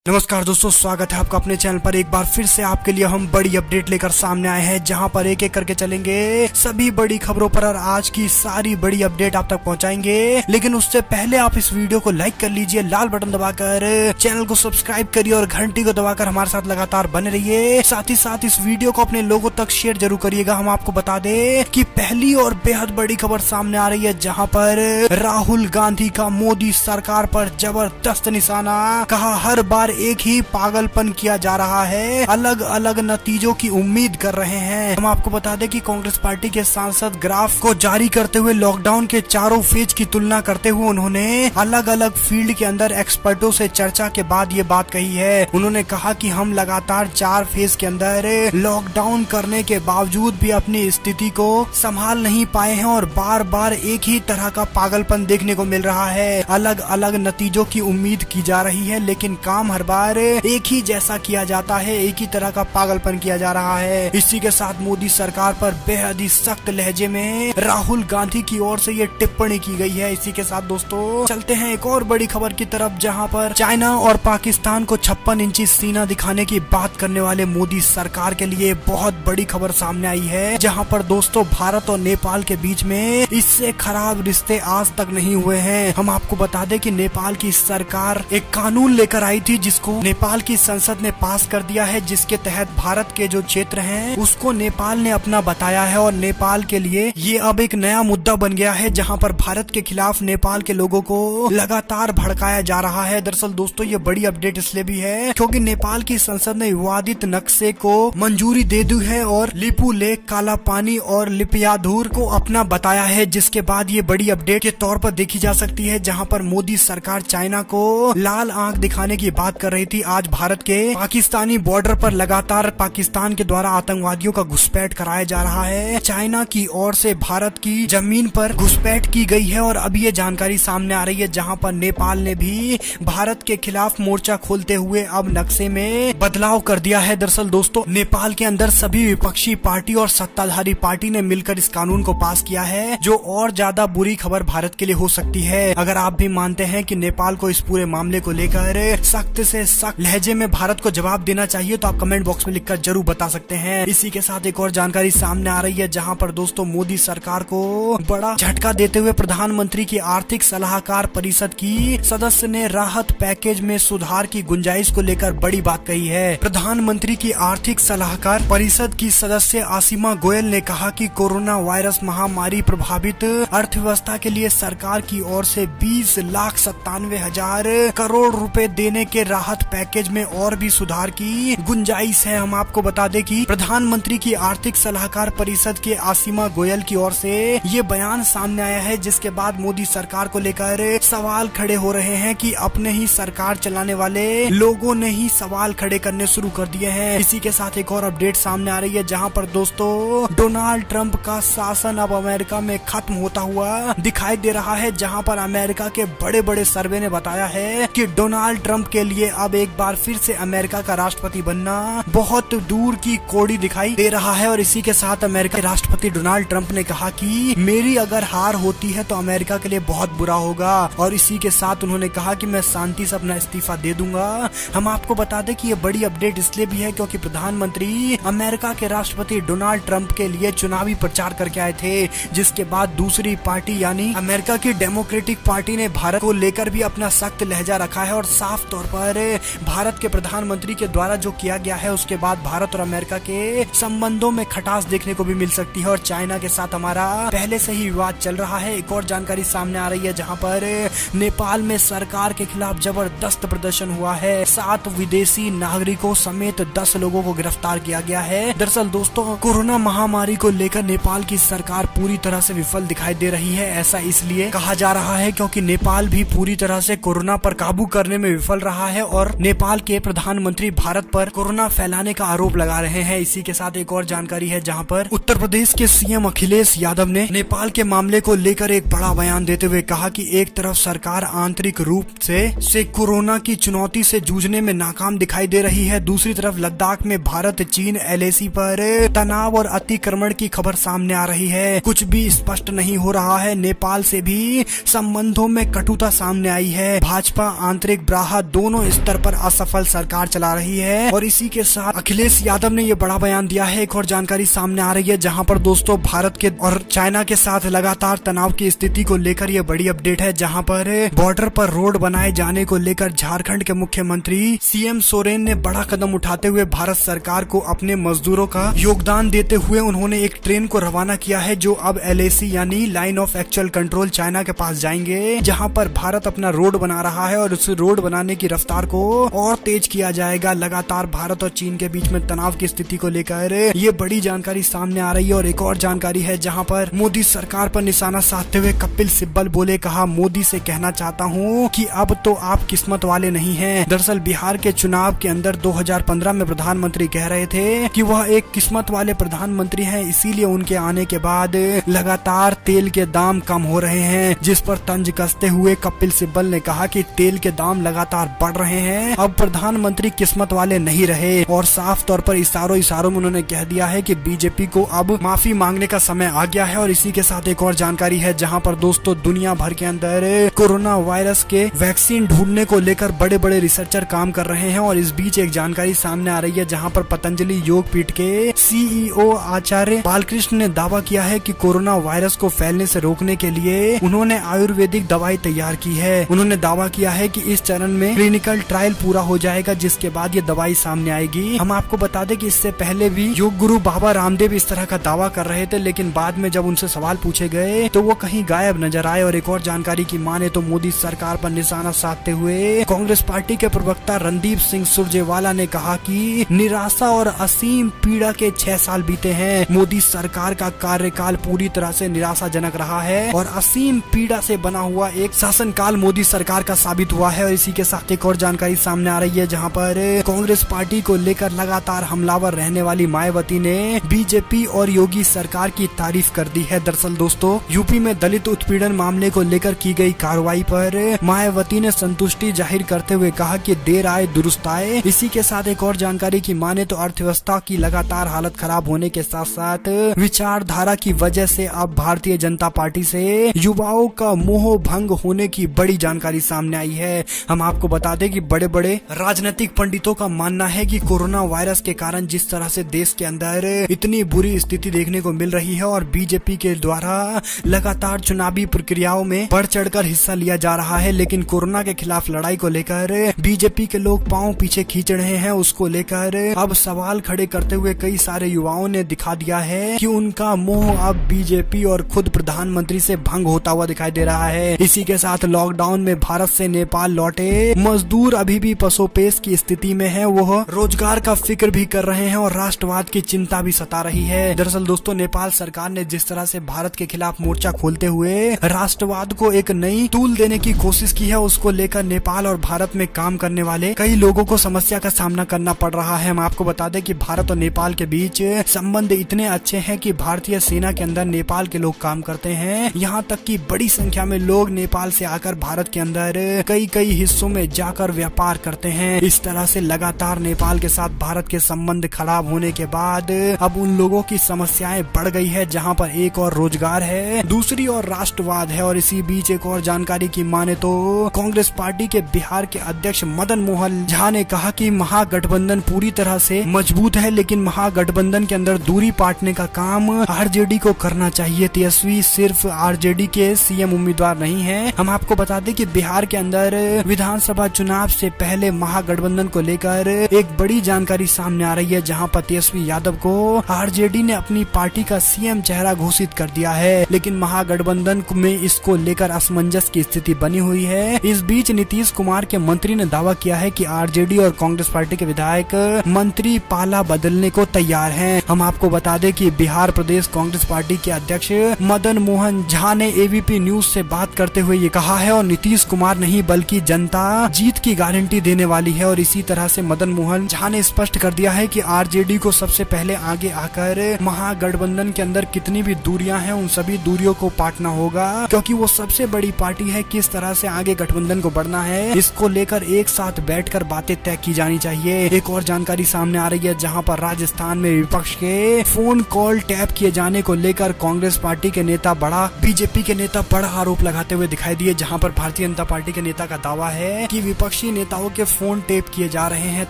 नमस्कार दोस्तों, स्वागत है आपका अपने चैनल पर। एक बार फिर से आपके लिए हम बड़ी अपडेट लेकर सामने आए हैं, जहां पर एक एक करके चलेंगे सभी बड़ी खबरों पर और आज की सारी बड़ी अपडेट आप तक पहुंचाएंगे। लेकिन उससे पहले आप इस वीडियो को लाइक कर लीजिए, लाल बटन दबाकर चैनल को सब्सक्राइब करिए और घंटी को दबाकर हमारे साथ लगातार बने रहिए। साथ ही साथ इस वीडियो को अपने लोगों तक शेयर जरूर करिएगा। हम आपको बता दें कि पहली और बेहद बड़ी खबर सामने आ रही है, जहाँ पर राहुल गांधी का मोदी सरकार पर जबरदस्त निशाना। कहा हर बार एक ही पागलपन किया जा रहा है, अलग अलग नतीजों की उम्मीद कर रहे हैं। हम आपको बता दें कि कांग्रेस पार्टी के सांसद ग्राफ को जारी करते हुए लॉकडाउन के चारों फेज की तुलना करते हुए उन्होंने अलग अलग फील्ड के अंदर एक्सपर्टों से चर्चा के बाद ये बात कही है। उन्होंने कहा कि हम लगातार 4 फेज के अंदर लॉकडाउन करने के बावजूद भी अपनी स्थिति को संभाल नहीं पाए हैं और बार बार एक ही तरह का पागलपन देखने को मिल रहा है। अलग अलग नतीजों की उम्मीद की जा रही है, लेकिन काम हर बार एक ही जैसा किया जाता है, एक ही तरह का पागलपन किया जा रहा है। इसी के साथ मोदी सरकार पर बेहद ही सख्त लहजे में राहुल गांधी की ओर से ये टिप्पणी की गई है। इसी के साथ दोस्तों चलते हैं एक और बड़ी खबर की तरफ, जहां पर चाइना और पाकिस्तान को 56 इंची सीना दिखाने की बात करने वाले मोदी सरकार के लिए बहुत बड़ी खबर सामने आई है। जहां पर दोस्तों भारत और नेपाल के बीच में इससे खराब रिश्ते आज तक नहीं हुए हैं। हम आपको बता दें कि नेपाल की सरकार एक कानून लेकर आई थी, जिसको नेपाल की संसद ने पास कर दिया है, जिसके तहत भारत के जो क्षेत्र हैं उसको नेपाल ने अपना बताया है और नेपाल के लिए ये अब एक नया मुद्दा बन गया है, जहां पर भारत के खिलाफ नेपाल के लोगों को लगातार भड़काया जा रहा है। दरअसल दोस्तों ये बड़ी अपडेट इसलिए भी है क्योंकि नेपाल की संसद ने विवादित नक्शे को मंजूरी दे दी है और लिपू लेक, काला पानी और लिपियाधुर को अपना बताया है, जिसके बाद ये बड़ी अपडेट के तौर पर देखी जा सकती है। जहां पर मोदी सरकार चाइना को लाल आंख दिखाने की बात कर रही थी। आज भारत के पाकिस्तानी बॉर्डर पर लगातार पाकिस्तान के द्वारा आतंकवादियों का घुसपैठ कराया जा रहा है। चाइना की ओर से भारत की जमीन पर घुसपैठ की गई है और अभी ये जानकारी सामने आ रही है, जहां पर नेपाल ने भी भारत के खिलाफ मोर्चा खोलते हुए अब नक्शे में बदलाव कर दिया है। दरअसल दोस्तों नेपाल के अंदर सभी विपक्षी पार्टी और सत्ताधारी पार्टी ने मिलकर इस कानून को पास किया है, जो और ज्यादा बुरी खबर भारत के लिए हो सकती है। अगर आप भी मानते हैं कि नेपाल को इस पूरे मामले को लेकर सख्त से सख्त लहजे में भारत को जवाब देना चाहिए, तो आप कमेंट बॉक्स में लिखकर जरूर बता सकते हैं। इसी के साथ एक और जानकारी सामने आ रही है, जहां पर दोस्तों मोदी सरकार को बड़ा झटका देते हुए प्रधानमंत्री की आर्थिक सलाहकार परिषद की सदस्य ने राहत पैकेज में सुधार की गुंजाइश को लेकर बड़ी बात कही है। प्रधानमंत्री की आर्थिक सलाहकार परिषद की सदस्य आसिमा गोयल ने कहा कि कोरोना वायरस महामारी प्रभावित अर्थव्यवस्था के लिए सरकार की ओर से 20,97,000 करोड़ रुपए देने के राहत पैकेज में और भी सुधार की गुंजाइश है। हम आपको बता दें कि प्रधानमंत्री की आर्थिक सलाहकार परिषद के आसिमा गोयल की ओर से ये बयान सामने आया है, जिसके बाद मोदी सरकार को लेकर सवाल खड़े हो रहे हैं कि अपने ही सरकार चलाने वाले लोगों ने ही सवाल खड़े करने शुरू कर दिए हैं। इसी के साथ एक और अपडेट सामने आ रही है, जहां पर दोस्तों डोनाल्ड ट्रंप का शासन अब अमेरिका में खत्म होता हुआ दिखाई दे रहा है। जहां पर अमेरिका के बड़े बड़े सर्वे ने बताया है कि डोनाल्ड ट्रंप के लिए अब एक बार फिर से अमेरिका का राष्ट्रपति बनना बहुत दूर की कौड़ी दिखाई दे रहा है। और इसी के साथ अमेरिका के राष्ट्रपति डोनाल्ड ट्रंप ने कहा कि मेरी अगर हार होती है तो अमेरिका के लिए बहुत बुरा होगा। और इसी के साथ उन्होंने कहा कि मैं शांति से अपना इस्तीफा दे दूंगा। हम आपको बता दें कि ये बड़ी अपडेट इसलिए भी है क्योंकि प्रधानमंत्री अमेरिका के राष्ट्रपति डोनाल्ड ट्रंप के लिए चुनावी प्रचार करके आए थे, जिसके बाद दूसरी पार्टी यानी अमेरिका की डेमोक्रेटिक पार्टी ने भारत को लेकर भी अपना सख्त लहजा रखा है और साफ तौर पर भारत के प्रधानमंत्री के द्वारा जो किया गया है उसके बाद भारत और अमेरिका के संबंधों में खटास देखने को भी मिल सकती है। और चाइना के साथ हमारा पहले से ही विवाद चल रहा है। एक और जानकारी सामने आ रही है, जहां पर नेपाल में सरकार के खिलाफ जबरदस्त प्रदर्शन हुआ है। 7 विदेशी नागरिकों समेत 10 लोगों को गिरफ्तार किया गया है। दरअसल दोस्तों कोरोना महामारी को लेकर नेपाल की सरकार पूरी तरह से विफल दिखाई दे रही है। ऐसा इसलिए कहा जा रहा है क्योंकि नेपाल भी पूरी तरह से कोरोना पर काबू करने में विफल रहा है और नेपाल के प्रधानमंत्री भारत पर कोरोना फैलाने का आरोप लगा रहे हैं। इसी के साथ एक और जानकारी है, जहां पर उत्तर प्रदेश के सीएम अखिलेश यादव ने नेपाल के मामले को लेकर एक बड़ा बयान देते हुए कहा कि एक तरफ सरकार आंतरिक रूप से कोरोना की चुनौती से जूझने में नाकाम दिखाई दे रही है, दूसरी तरफ लद्दाख में भारत चीन एलएसी पर तनाव और अतिक्रमण की खबर सामने आ रही है। कुछ भी स्पष्ट नहीं हो रहा है। नेपाल से भी संबंधों में कटुता सामने आई है। भाजपा आंतरिक ब्राहा दोनों स्तर पर असफल सरकार चला रही है। और इसी के साथ अखिलेश यादव ने ये बड़ा बयान दिया है। एक और जानकारी सामने आ रही है जहां पर दोस्तों भारत के और चाइना के साथ लगातार तनाव की स्थिति को लेकर ये बड़ी अपडेट है, जहां पर बॉर्डर पर रोड बनाए जाने को लेकर झारखंड के मुख्यमंत्री सीएम सोरेन ने बड़ा कदम उठाते हुए भारत सरकार को अपने मजदूरों का योगदान देते हुए उन्होंने एक ट्रेन को रवाना किया है, जो अब LAC यानी line of actual control China के पास जाएंगे, जहां पर भारत अपना रोड बना रहा है और उस रोड बनाने की रफ्तार को और तेज किया जाएगा। लगातार भारत और चीन के बीच में तनाव की स्थिति को लेकर ये बड़ी जानकारी सामने आ रही है। और एक और जानकारी है जहां पर मोदी सरकार पर निशाना साधते हुए कपिल सिब्बल बोले, कहा मोदी से कहना चाहता हूं कि अब तो आप किस्मत वाले नहीं हैं। दरअसल बिहार के चुनाव के अंदर 2015 में प्रधानमंत्री कह रहे थे कि वह एक किस्मत वाले प्रधानमंत्री हैं, इसीलिए उनके आने के बाद लगातार तेल के दाम कम हो रहे हैं, जिस पर तंज कसते हुए कपिल सिब्बल ने कहा कि तेल के दाम लगातार बढ़ रहे हैं, अब प्रधानमंत्री किस्मत वाले नहीं रहे। और साफ तौर पर इशारों में उन्होंने कह दिया है कि बीजेपी को अब माफी मांगने का समय आ गया है। और इसी के साथ एक और जानकारी है जहां पर दोस्तों दुनिया भर के अंदर कोरोना वायरस के वैक्सीन ढूंढने को लेकर बड़े बड़े रिसर्चर काम कर रहे हैं। और इस बीच एक जानकारी सामने आ रही है जहां पर पतंजलि योग पीठ के CEO आचार्य बालकृष्ण ने दावा किया है कि कोरोना वायरस को फैलने से रोकने के लिए उन्होंने आयुर्वेदिक दवाई तैयार की है। उन्होंने दावा किया है कि इस चरण में क्लिनिकल ट्रायल पूरा हो जाएगा, जिसके बाद ये दवाई सामने आएगी। हम आपको बता दें कि इससे पहले भी योग गुरु बाबा रामदेव इस तरह का दावा कर रहे थे, लेकिन बाद में जब उनसे सवाल पूछे गए तो वो कहीं गायब नजर आए। और एक और जानकारी की माने तो मोदी सरकार पर निशाना साधते हुए कांग्रेस पार्टी के प्रवक्ता रणदीप सिंह सुरजेवाला ने कहा कि निराशा और असीम पीड़ा के 6 साल बीते हैं। मोदी सरकार का कार्यकाल पूरी तरह से निराशाजनक रहा है और असीम पीड़ा से बना हुआ एक शासनकाल मोदी सरकार का साबित हुआ है। और इसी के साथ एक और जानकारी सामने आ रही है जहां पर कांग्रेस पार्टी को लेकर लगातार हमलावर रहने वाली मायावती ने बीजेपी और योगी सरकार की तारीफ कर दी है। दरअसल दोस्तों यूपी में दलित उत्पीड़न मामले को लेकर की गई कार्रवाई पर मायावती ने संतुष्टि जाहिर करते हुए कहा कि देर आए दुरुस्त आए। इसी के साथ एक और जानकारी की माने तो अर्थव्यवस्था की लगातार हालत खराब होने के साथ साथ विचारधारा की वजह से अब भारतीय जनता पार्टी से युवाओं का मोह भंग होने की बड़ी जानकारी सामने आई है। हम आपको बता दें कि बड़े बड़े राजनीतिक पंडितों का मानना है कि कोरोना वायरस के कारण जिस तरह से देश के अंदर इतनी बुरी स्थिति देखने को मिल रही है और बीजेपी के द्वारा लगातार चुनावी प्रक्रियाओं में बढ़ चढ़कर हिस्सा लिया जा रहा है, लेकिन कोरोना के खिलाफ लड़ाई को लेकर बीजेपी के लोग पांव पीछे खींच रहे हैं। उसको लेकर अब सवाल खड़े करते हुए कई सारे युवाओं ने दिखा दिया है कि उनका मोह अब बीजेपी और खुद प्रधानमंत्री से भंग होता हुआ दिखाई दे रहा है। इसी के साथ लॉकडाउन में भारत से नेपाल लौटे मजदूर अभी भी पसोपेश की स्थिति में है, वह रोजगार का फिक्र भी कर रहे हैं और राष्ट्रवाद की चिंता भी सता रही है। दरअसल दोस्तों नेपाल सरकार ने जिस तरह से भारत के खिलाफ मोर्चा खोलते हुए राष्ट्रवाद को एक नई तूल देने की कोशिश की है, उसको लेकर नेपाल और भारत में काम करने वाले कई लोगों को समस्या का सामना करना पड़ रहा है। हम आपको बता दें कि भारत और नेपाल के बीच संबंध इतने अच्छे हैं कि भारतीय सेना के अंदर नेपाल के लोग काम करते हैं। यहाँ तक कि बड़ी संख्या में लोग नेपाल से आकर भारत के अंदर कई हिस्सों में जाकर व्यापार करते हैं। इस तरह से लगातार नेपाल के साथ भारत के संबंध खराब होने के बाद अब उन लोगों की समस्याएं बढ़ गई है, जहां पर एक और रोजगार है, दूसरी और राष्ट्रवाद है। और इसी बीच एक और जानकारी की माने तो कांग्रेस पार्टी के बिहार के अध्यक्ष मदन मोहन झा ने कहा कि महागठबंधन पूरी तरह से मजबूत है, लेकिन महागठबंधन के अंदर दूरी पाटने का काम आरजेडी को करना चाहिए। तेजस्वी सिर्फ आरजेडी के सीएम उम्मीदवार नहीं है। हम आपको बता दें कि बिहार के अंदर विधानसभा चुनाव से पहले महागठबंधन को लेकर एक बड़ी जानकारी सामने आ रही है, जहां पर तेजस्वी यादव को आरजेडी ने अपनी पार्टी का सीएम चेहरा घोषित कर दिया है, लेकिन महागठबंधन में इसको लेकर असमंजस की स्थिति बनी हुई है। इस बीच नीतीश कुमार के मंत्री ने दावा किया है कि आरजेडी और कांग्रेस पार्टी के विधायक मंत्री पाला बदलने को तैयार हैं। हम आपको बता दें कि बिहार प्रदेश कांग्रेस पार्टी के अध्यक्ष मदन मोहन झा ने एबीपी न्यूज से बात करते हुए ये कहा है और नीतीश कुमार नहीं बल्कि जनता जीत की गारंटी देने वाली है। और इसी तरह से मदन मोहन झा ने स्पष्ट कर दिया है कि आरजेडी को सबसे पहले आगे आकर महागठबंधन के अंदर कितनी भी दूरियां हैं उन सभी दूरियों को पाटना होगा, क्योंकि वो सबसे बड़ी पार्टी है। किस तरह से आगे गठबंधन को बढ़ना है इसको लेकर एक साथ बैठकर बातें तय की जानी चाहिए। एक और जानकारी सामने आ रही है, जहां पर राजस्थान में विपक्ष के फोन कॉल टैप किए जाने को लेकर कांग्रेस पार्टी के नेता बीजेपी के नेता बड़ा आरोप लगाते हुए दिखाई दिए, जहां पर भारतीय जनता पार्टी के नेता का दावा है कि विपक्ष विपक्षी नेताओं के फोन टेप किए जा रहे हैं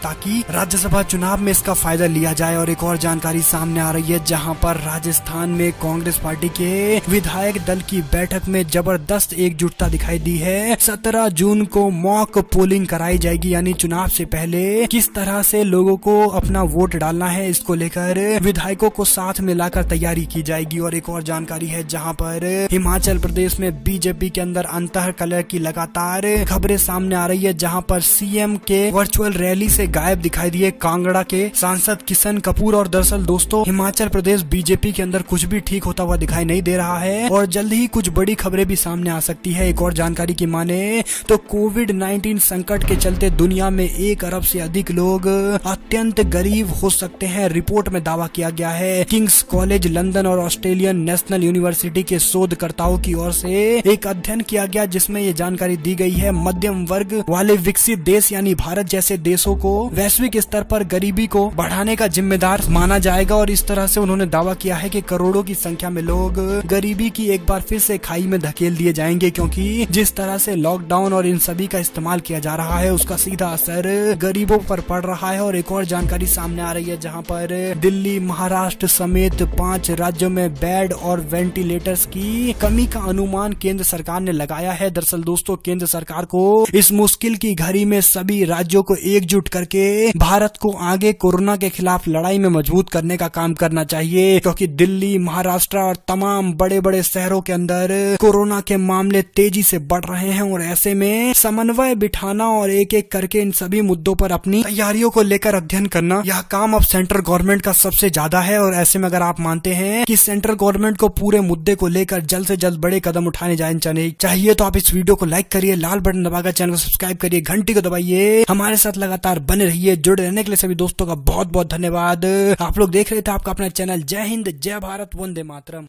ताकि राज्यसभा चुनाव में इसका फायदा लिया जाए। और एक और जानकारी सामने आ रही है जहां पर राजस्थान में कांग्रेस पार्टी के विधायक दल की बैठक में जबरदस्त एकजुटता दिखाई दी है। 17 जून को मॉक पोलिंग कराई जाएगी, यानी चुनाव से पहले किस तरह से लोगों को अपना वोट डालना है इसको लेकर विधायकों को साथ मिलाकर तैयारी की जाएगी। और एक और जानकारी है जहां पर हिमाचल प्रदेश में बीजेपी के अंदर अंतर कलह की लगातार खबरें सामने आ रही है, जहां पर सीएम के वर्चुअल रैली से गायब दिखाई दिए कांगड़ा के सांसद किशन कपूर। और दरअसल दोस्तों हिमाचल प्रदेश बीजेपी के अंदर कुछ भी ठीक होता हुआ दिखाई नहीं दे रहा है और जल्द ही कुछ बड़ी खबरें भी सामने आ सकती है। एक और जानकारी की माने तो कोविड-19 संकट के चलते दुनिया में 1 अरब से अधिक लोग अत्यंत गरीब हो सकते हैं, रिपोर्ट में दावा किया गया है। किंग्स कॉलेज लंदन और ऑस्ट्रेलियन नेशनल यूनिवर्सिटी के शोधकर्ताओं की ओर से एक अध्ययन किया गया जिसमें ये जानकारी दी गई है। मध्यम वर्ग वाले विकसित देश यानी भारत जैसे देशों को वैश्विक स्तर पर गरीबी को बढ़ाने का जिम्मेदार माना जाएगा। और इस तरह से उन्होंने दावा किया है कि करोड़ों की संख्या में लोग गरीबी की एक बार फिर से खाई में धकेल दिए जाएंगे, क्योंकि जिस तरह से लॉकडाउन और इन सभी का इस्तेमाल किया जा रहा है उसका सीधा असर गरीबों पर पड़ रहा है। और एक और जानकारी सामने आ रही है जहां पर दिल्ली, महाराष्ट्र समेत 5 राज्यों में बेड और वेंटिलेटर्स की कमी का अनुमान केंद्र सरकार ने लगाया है। दरअसल दोस्तों केंद्र सरकार को इस मुश्किल की घड़ी में सभी राज्यों को एकजुट करके भारत को आगे कोरोना के खिलाफ लड़ाई में मजबूत करने का काम करना चाहिए, क्योंकि दिल्ली, महाराष्ट्र और तमाम बड़े बड़े शहरों के अंदर कोरोना के मामले तेजी से बढ़ रहे हैं। और ऐसे में समन्वय बिठाना और एक एक करके इन सभी मुद्दों पर अपनी तैयारियों को लेकर अध्ययन करना, यह काम अब सेंट्रल गवर्नमेंट का सबसे ज्यादा है। और ऐसे में अगर आप मानते हैं कि सेंट्रल गवर्नमेंट को पूरे मुद्दे को लेकर जल्द से जल्द बड़े कदम उठाने जाने चाहिए तो आप इस वीडियो को लाइक करिए, लाल बटन दबाकर चैनल को सब्सक्राइब करिए, घंटी को दबाइए, हमारे साथ लगातार बने रहिए। जुड़े रहने के लिए सभी दोस्तों का बहुत बहुत धन्यवाद। आप लोग देख रहे थे आपका अपना चैनल। जय हिंद, जय भारत, वंदे मातरम।